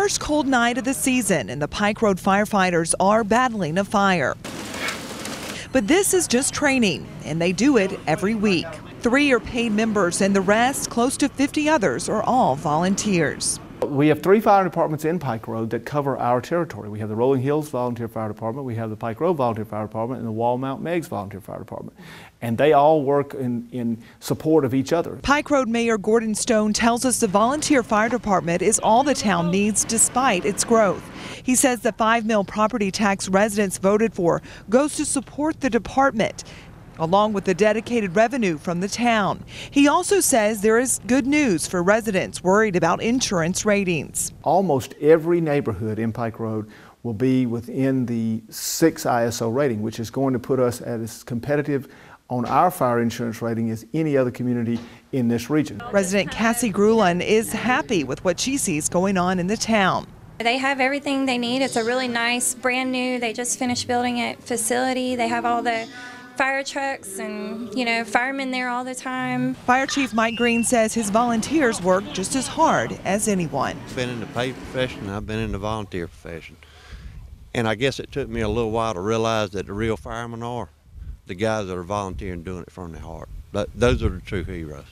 first cold night of the season, and the Pike Road firefighters are battling a fire. But this is just training, and they do it every week. 3 are paid members, and the rest, close to 50 others, are all volunteers. We have 3 fire departments in Pike Road that cover our territory. We have the Rolling Hills Volunteer Fire Department, we have the Pike Road Volunteer Fire Department, and the Wall-Mount Meigs Volunteer Fire Department. And they all work in support of each other. Pike Road Mayor Gordon Stone tells us the volunteer fire department is all the town needs despite its growth. He says the $5 million property tax residents voted for goes to support the department, along with the dedicated revenue from the town. He also says there is good news for residents worried about insurance ratings. Almost every neighborhood in Pike Road will be within the 6 ISO rating, which is going to put us at as competitive on our fire insurance rating as any other community in this region. Resident Cassie Grulin is happy with what she sees going on in the town. They have everything they need. It's a really nice, brand new, they just finished building it facility. They have all the fire trucks and, firemen there all the time. Fire Chief Mike Green says his volunteers work just as hard as anyone. I've been in the paid profession, I've been in the volunteer profession. And I guess it took me a little while to realize that the real firemen are the guys that are volunteering, doing it from their heart. Those are the true heroes.